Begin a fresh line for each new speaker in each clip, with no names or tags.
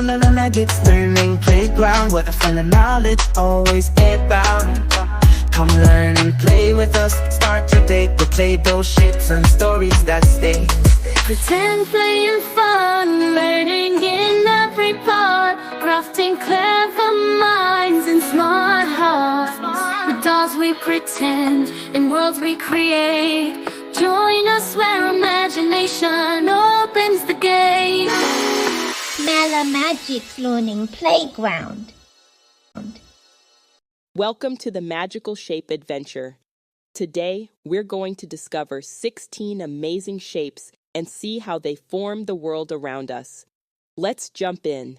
full of the nuggets, learning playground where the fun and knowledge always abound. Come learn and play with us. Start your day with Play-Doh shapes and stories that stay.
Pretend, play, and fun, learning in every part, crafting clever minds and smart hearts. With dolls we pretend, in worlds we create. Join us where imagination opens the gate.
Mala Magic's Learning Playground.
Welcome to the Magical Shape Adventure. Today, we're going to discover 16 amazing shapes and see how they form the world around us. Let's jump in.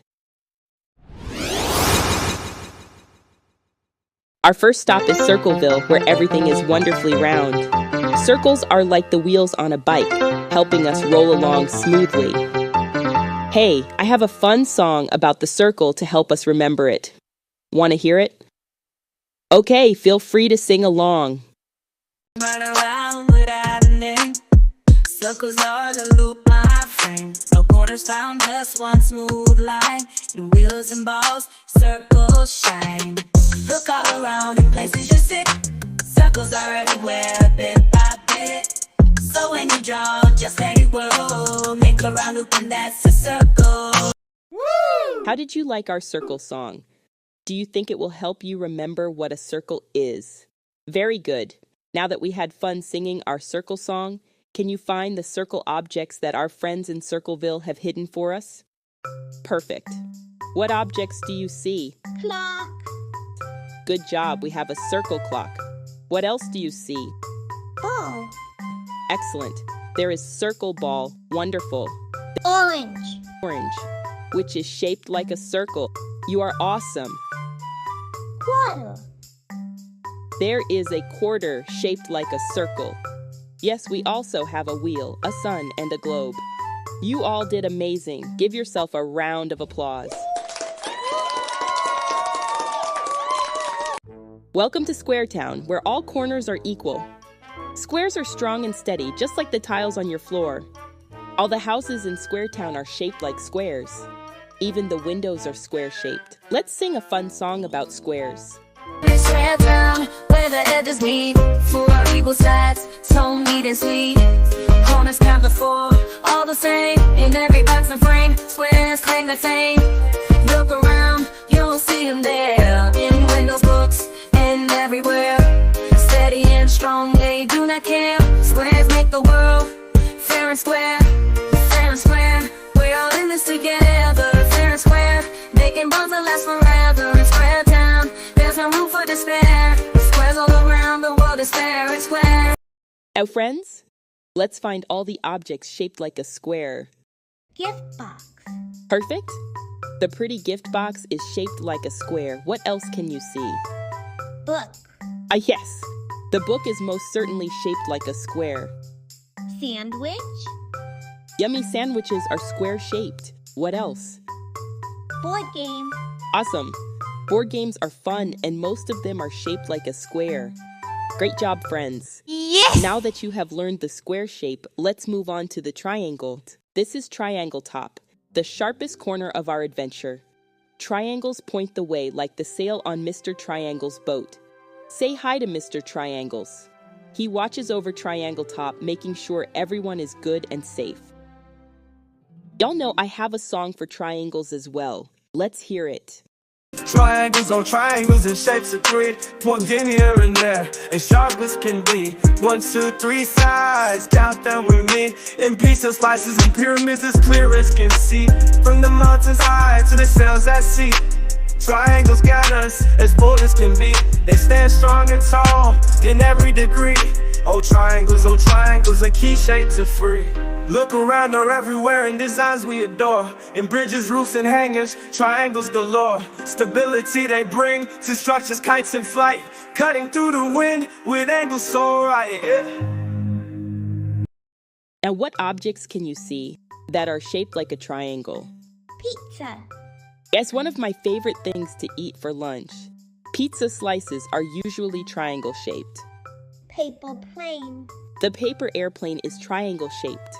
Our first stop is Circleville, where everything is wonderfully round. Circles are like the wheels on a bike, helping us roll along smoothly. Hey, I have a fun song about the circle to help us remember it. Want to hear it? Okay, feel free to sing along.
Run around without an end. Circles are the loop my frame. No corners found, just one smooth line. In wheels and balls, circles shine. Look all around in places you sit. Circles are everywhere, bit by bit. So when you draw, just let it roll. Make a round loop and that's a circle. Woo!
How did you like our circle song? Do you think it will help you remember what a circle is? Very good. Now that we had fun singing our circle song, can you find the circle objects that our friends in Circleville have hidden for us? Perfect. What objects do you see?
Clock.
Good job, we have a circle clock. What else do you see?
Ball.
Excellent. There is circle ball. Wonderful.
Orange.
Orange, which is shaped like a circle. You are awesome.
Quarter.
There is a quarter shaped like a circle. Yes, we also have a wheel, a sun, and a globe. You all did amazing. Give yourself a round of applause. Welcome to Square Town, where all corners are equal. Squares are strong and steady, just like the tiles on your floor. All the houses in Square Town are shaped like squares. Even the windows are square-shaped. Let's sing a fun song about squares.
Square town, where the edges meet, four equal sides, so neat and sweet. Corners count to four, all the same, in every box and frame. Squares claim the fame. Look around, you'll see them there, in windows, books, and everywhere. Steady and strong, they do not care. Squares make the world fair and square. Fair and square, we're all in this together. Fair and square, making bonds that last forever. In Square Town, there's no room for despair. Squares all around, the world is fair and square.
Now, friends, let's find all the objects shaped like a square.
Gift box.
Perfect. The pretty gift box is shaped like a square. What else can you see?
Book.
Yes. The book is most certainly shaped like a square.
Sandwich.
Yummy sandwiches are square-shaped. What else?
Board game.
Awesome. Board games are fun, and most of them are shaped like a square. Great job, friends.
Yes!
Now that you have learned the square shape, let's move on to the triangle. This is Triangletop, the sharpest corner of our adventure. Triangles point the way like the sail on Mr. Triangle's boat. Say hi to Mr. Triangles. He watches over Triangletop, making sure everyone is good and safe. Y'all know I have a song for triangles as well. Let's hear it.
Triangles on triangles in shapes of three, points in here and there, as sharp as can be. 1, 2, 3 sides, down we meet, in pieces, slices, and pyramids as clear as can see. From the mountains high to the sails at sea, triangles got us as bold as can be. They stand strong and tall in every degree. Oh triangles, a key shape to free. Look around, they're everywhere in designs we adore. In bridges, roofs, and hangars, triangles galore. Stability they bring to structures, kites in flight, cutting through the wind with angles so right.
Now, what objects can you see that are shaped like a triangle?
Pizza.
It's one of my favorite things to eat for lunch. Pizza slices are usually triangle-shaped.
Paper plane.
The paper airplane is triangle-shaped.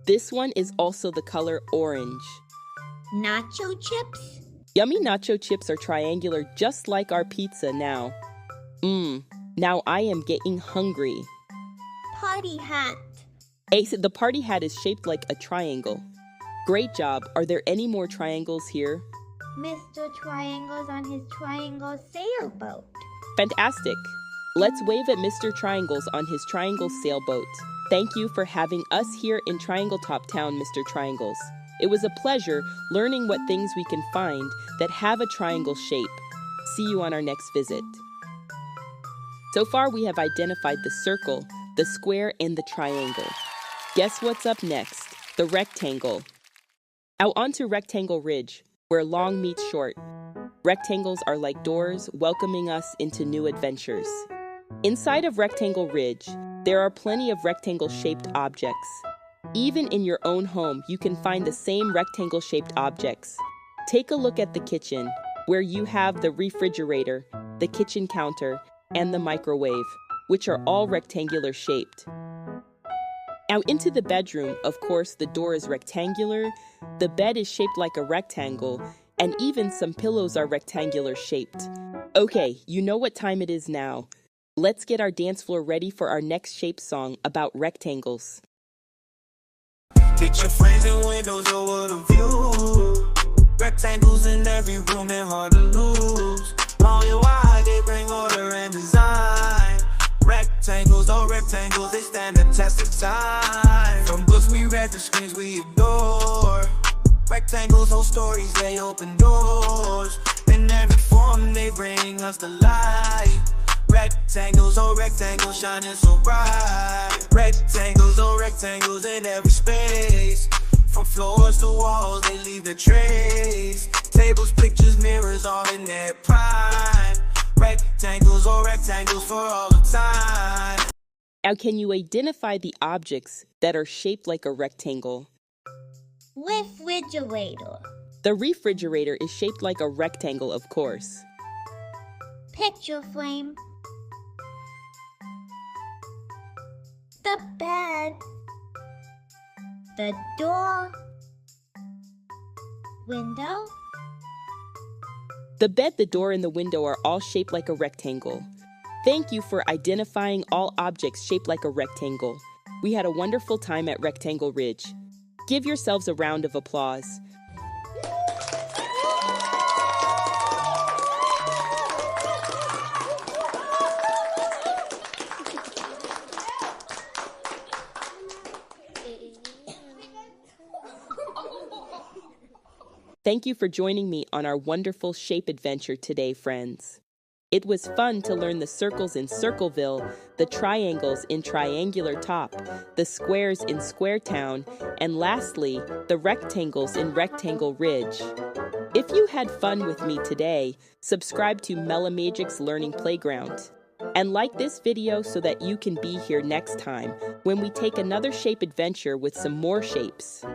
This one is also the color orange.
Nacho chips?
Yummy nacho chips are triangular just like our pizza now. Now I am getting hungry.
Party hat.
Ace, the party hat is shaped like a triangle. Great job. Are there any more triangles here?
Mr. Triangle's on his triangle sailboat.
Fantastic. Let's wave at Mr. Triangles on his triangle sailboat. Thank you for having us here in Triangletop Town, Mr. Triangles. It was a pleasure learning what things we can find that have a triangle shape. See you on our next visit. So far, we have identified the circle, the square, and the triangle. Guess what's up next? The rectangle. Out onto Rectangle Ridge, where long meets short. Rectangles are like doors welcoming us into new adventures. Inside of Rectangle Ridge, there are plenty of rectangle-shaped objects. Even in your own home, you can find the same rectangle-shaped objects. Take a look at the kitchen, where you have the refrigerator, the kitchen counter, and the microwave, which are all rectangular shaped. Out into the bedroom, of course, the door is rectangular, the bed is shaped like a rectangle, and even some pillows are rectangular shaped. Okay, you know what time it is now. Let's get our dance floor ready for our next shape song about rectangles.
Picture frames and windows over the view. Rectangles in every room, they're hard to lose. Long and wide, they bring order and design. Rectangles, oh rectangles, they stand the test of time. From books we read to screens we adore. Rectangles hold stories, they open doors. In every form, they bring us to life. Rectangles, oh rectangles, shining so bright. Rectangles, oh rectangles in every space. From floors to walls, they leave their trace. Tables, pictures, mirrors, all in their prime. Rectangles, oh rectangles for all the time.
Now, can you identify the objects that are shaped like a rectangle?
Refrigerator.
The refrigerator is shaped like a rectangle, of course.
Picture frame. The bed. The door. Window.
The bed, the door, and the window are all shaped like a rectangle. Thank you for identifying all objects shaped like a rectangle. We had a wonderful time at Rectangle Ridge. Give yourselves a round of applause. Thank you for joining me on our wonderful shape adventure today, friends. It was fun to learn the circles in Circleville, the triangles in Triangletop, the squares in Square Town, and lastly, the rectangles in Rectangle Ridge. If you had fun with me today, subscribe to Melamagic's Learning Playground. And like this video so that you can be here next time when we take another shape adventure with some more shapes.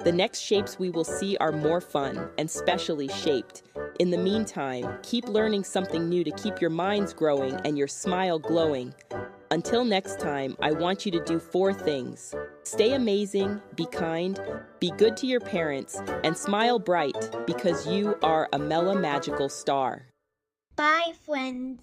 The next shapes we will see are more fun and specially shaped. In the meantime, keep learning something new to keep your minds growing and your smile glowing. Until next time, I want you to do 4 things. Stay amazing, be kind, be good to your parents, and smile bright because you are a Magical star.
Bye, friends.